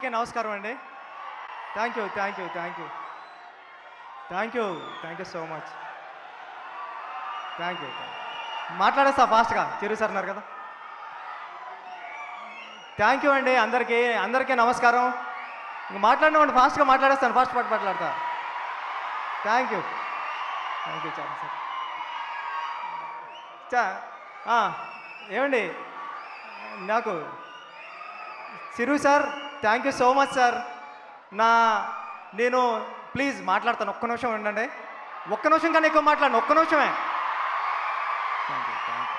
Okay, నమస్కారం అండి. Thank you, thank you, thank you, thank you, thank you so much. Thank you. మాట్లాడేస్తా ఫాస్ట్గా, Chiru sir అన్నారు కదా. థ్యాంక్ యూ అండి అందరికీ, అందరికీ నమస్కారం. ఇంక మాట్లాడినామండి, ఫాస్ట్గా మాట్లాడేస్తాను, ఫాస్ట్ పాటు మాట్లాడతా. థ్యాంక్ యూ, థ్యాంక్ యూ చాలా సార్. ఏమండి, నాకు Chiru sir, thank you so much sir. నేను ప్లీజ్ మాట్లాడతాను, ఒక్క నిమిషం ఉండండి. ఒక్క నిమిషం కన్నా ఎక్కువ మాట్లాడండి, ఒక్క నిమిషమే. Thank you, thank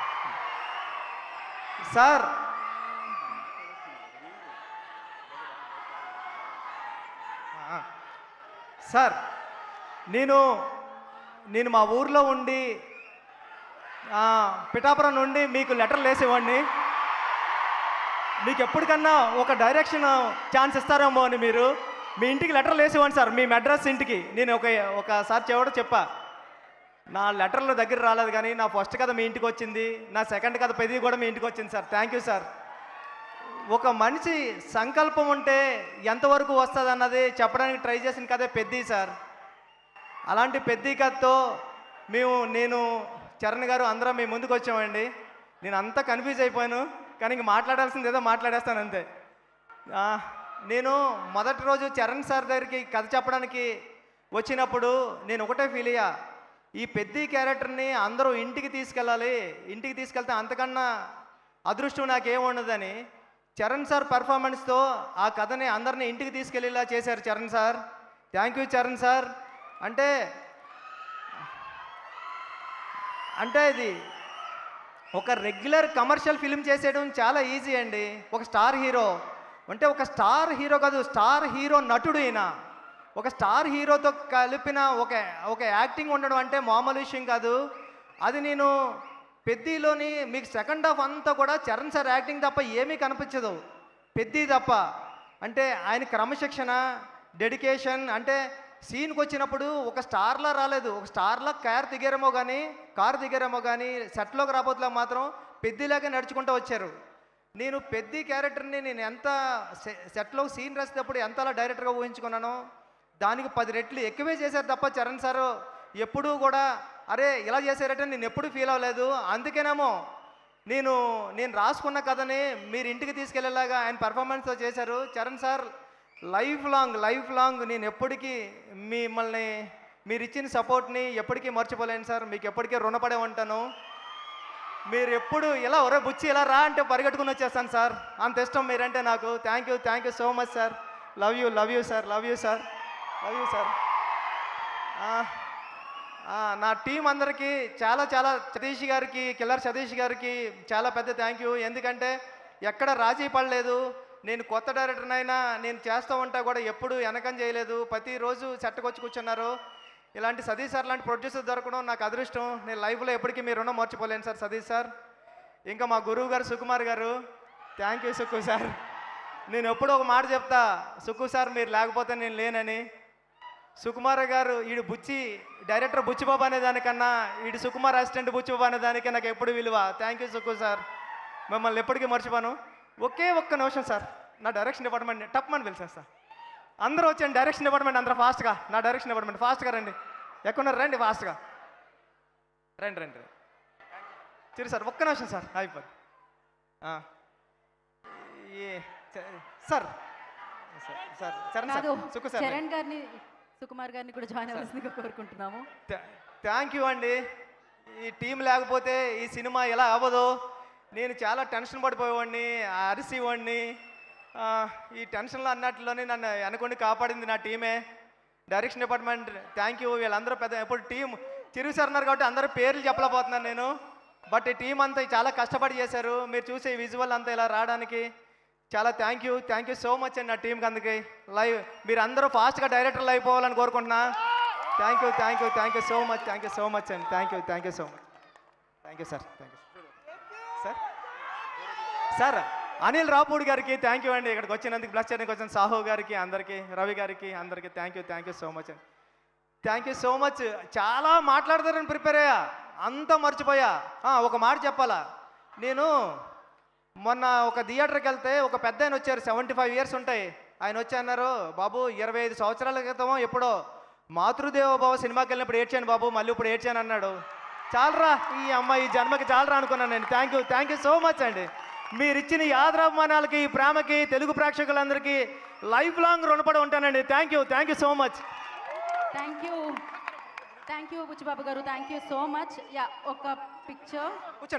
you sir. Sir, నేను మా ఊర్లో ఉండి పిఠాపురం నుండి మీకు లెటర్లు వేసేవాడిని. మీకు ఎప్పటికన్నా ఒక డైరెక్షన్ ఛాన్స్ ఇస్తారేమో అని మీరు మీ ఇంటికి లెటర్లు వేసేవాడిని సార్, మీ అడ్రస్ ఇంటికి. నేను ఒకసారి చెవడం చెప్పా, నా లెటర్లు దగ్గర రాలేదు కానీ నా ఫస్ట్ కథ మీ ఇంటికి వచ్చింది, నా సెకండ్ కథ పెద్దది కూడా మీ ఇంటికి వచ్చింది సార్. Thank you sir. ఒక మనిషి సంకల్పం ఉంటే ఎంతవరకు వస్తుంది అన్నది చెప్పడానికి ట్రై చేసిన కథే పెద్దది సార్. అలాంటి పెద్ద కథతో నేను చరణ్ గారు అందరం మీ ముందుకు వచ్చామండి. నేను అంతా కన్ఫ్యూజ్ అయిపోయాను, కానీ ఇంక మాట్లాడాల్సింది ఏదో మాట్లాడేస్తాను అంతే. నేను మొదటి రోజు చరణ్ సార్ దగ్గరికి కథ చెప్పడానికి వచ్చినప్పుడు నేను ఒకటే ఫీల్ అయ్యా, ఈ పెద్ద క్యారెక్టర్ని అందరూ ఇంటికి తీసుకెళ్ళాలి, ఇంటికి తీసుకెళ్తే అంతకన్నా అదృష్టం నాకేముండదని చరణ్ సార్ పెర్ఫార్మెన్స్తో ఆ కథని అందరినీ ఇంటికి తీసుకెళ్ళేలా చేశారు Charan sir. Thank you Charan sir. అంటే ఇది ఒక రెగ్యులర్ కమర్షియల్ ఫిల్మ్ చేసేయడం చాలా ఈజీ అండి. ఒక స్టార్ హీరో అంటే ఒక స్టార్ హీరో కాదు, స్టార్ హీరో నటుడు ఈయన. ఒక స్టార్ హీరోతో కలిపిన ఒక యాక్టింగ్ ఉండడం అంటే మామూలు విషయం కాదు. అది నేను పెద్దిలోని మీకు సెకండ్ హాఫ్ అంతా కూడా చరణ్ సార్ యాక్టింగ్ తప్ప ఏమీ కనిపించదు, పెద్ది తప్ప. అంటే ఆయన క్రమశిక్షణ, డెడికేషన్. అంటే సీన్కి వచ్చినప్పుడు ఒక స్టార్లా రాలేదు, ఒక స్టార్లా కారు దిగారేమో కానీ సెట్లోకి రాబోతులా మాత్రం పెద్దిలాగే నడుచుకుంటూ వచ్చారు. నేను పెద్ద క్యారెక్టర్ని నేను ఎంత సెట్లో సీన్ రాసేటప్పుడు ఎంతలా డైరెక్టర్గా ఊహించుకున్నానో దానికి 10 రెట్లు ఎక్కువే చేశారు తప్ప చరణ్ సారు ఎప్పుడూ కూడా అరే ఇలా చేశారంటే నేను ఎప్పుడూ ఫీల్ అవ్వలేదు. అందుకేనేమో నేను రాసుకున్న కథని మీరు ఇంటికి తీసుకెళ్లేలాగా ఆయన పెర్ఫార్మెన్స్తో చేశారు. చరణ్ సార్ లైఫ్ లాంగ్ నేను ఎప్పటికీ మిమ్మల్ని మీరు ఇచ్చిన సపోర్ట్ని ఎప్పటికీ మర్చిపోలేను సార్. మీకు ఎప్పటికీ రుణపడే ఉంటాను. మీరు ఎప్పుడు ఇలా ఒరే బుచ్చి ఇలా రా అంటే పరిగెట్టుకుని వచ్చేస్తాను సార్, అంత ఇష్టం మీరంటే నాకు. Thank you so much sir. Love you sir. నా టీం అందరికీ చాలా సతీష్ గారికి, కిల్లర్ సతీష్ గారికి చాలా పెద్ద థ్యాంక్ యూ. ఎందుకంటే ఎక్కడ రాజీ పడలేదు. నేను కొత్త డైరెక్టర్నైనా నేను చేస్తూ ఉంటా కూడా ఎప్పుడు వెనకం చేయలేదు, ప్రతిరోజు సెట్కొచ్చి కూర్చున్నారు. ఇలాంటి సతీష్ సార్ లాంటి ప్రొడ్యూసర్ దొరకడం నాకు అదృష్టం. నేను లైఫ్లో ఎప్పటికీ మీ రుణం మర్చిపోలేను సార్ సతీష్ సార్. ఇంకా మా గురువు గారు సుకుమార్ గారు, థ్యాంక్ యూ సుక్కు సార్. నేను ఎప్పుడూ ఒక మాట చెప్తా, సుక్కు సార్ మీరు లేకపోతే నేను లేనని. సుకుమార్ గారు ఈడు డైరెక్టర్ బుచ్చిబాబు అనే దానికన్నా ఈడు సుకుమార్ అసిస్టెంట్ బుచ్చిబాబు అనే దానికి నాకు ఎప్పుడు విలువ. థ్యాంక్ యూ సుక్కు సార్, మిమ్మల్ని ఎప్పటికీ మర్చిపోను. ఒక్క నిమిషం సార్, నా డైరెక్షన్ డిపార్ట్మెంట్ టప్మని పిలిచేస్తా. అందరూ వచ్చాను, డైరెక్షన్ డిపార్ట్మెంట్ అందరూ ఫాస్ట్గా, నా డైరెక్షన్ డిపార్ట్మెంట్ ఫాస్ట్గా రండి. ఎక్కడున్నారు రండి, ఫాస్ట్గా రండి. చిరు సార్ ఒక్క నిమిషం సార్, అయిపోయింది సార్. చరణ్ గారిని, సుకుమార్ గారిని కూడా జాయిన్ అవ్వాల్సిందిగా కోరుకుంటున్నాము. థ్యాంక్ యూ అండి. ఈ టీం లేకపోతే ఈ సినిమా ఎలా అవ్వదు. నేను చాలా టెన్షన్ పడిపోయేవాడిని, అరిసేవాడిని. ఈ టెన్షన్లో అన్నట్లోనే నన్ను అనుకొని కాపాడింది నా టీమే, డైరెక్షన్ డిపార్ట్మెంట్. Thank you. వీళ్ళందరూ ఎప్పుడు టీం చిరు సార్ ఉన్నారు కాబట్టి అందరూ పేర్లు చెప్పలేకపోతున్నాను నేను. బట్ ఈ టీం అంతా చాలా కష్టపడి చేశారు. మీరు చూసే విజువల్ అంతా ఇలా రావడానికి చాలా థ్యాంక్ యూ సో మచ్ అండి నా టీంకి. అందుకే మీరు అందరూ ఫాస్ట్గా డైరెక్టర్లు అయిపోవాలని కోరుకుంటున్నా. థ్యాంక్ యూ సో మచ్ అండి. Thank you so much. Thank you sir. Sir Anil Ravipudi గారికి థ్యాంక్ యూ అండి, ఇక్కడికి వచ్చినందుకు, బ్లస్ చేయడానికి వచ్చిన సాహు గారికి, అందరికీ, రవి గారికి, అందరికీ థ్యాంక్ యూ సో మచ్ అండి. Thank you so much. చాలా మాట్లాడతారని ప్రిపేర్ అయ్యా, అంతా మర్చిపోయా. ఒక మాట చెప్పాలా, నేను మొన్న ఒక థియేటర్కి వెళ్తే ఒక పెద్ద ఆయన వచ్చారు, 75 years ఉంటాయి. ఆయన వచ్చి అన్నారు, బాబు 25 సంవత్సరాల క్రితం ఎప్పుడో మాతృదేవోభవ సినిమాకి వెళ్ళినప్పుడు ఏడ్చాను బాబు, మళ్ళీ ఇప్పుడు ఏడ్చాను అన్నాడు. చాలరా ఈ అమ్మాయి ఈ జన్మకి చాలరా అనుకున్నాను నేను. థ్యాంక్ యూ సో మచ్ అండి. మీరు ఇచ్చిన ఈ ఆదరాభిమానాలకి, ఈ ప్రేమకి తెలుగు ప్రేక్షకులందరికీ లైఫ్ లాంగ్ రుణపడి ఉంటానండి. Thank you so much. Thank you Buchibabu గారు, thank you so much. Yeah, ఒక పిక్చర్. కూర్చోండి.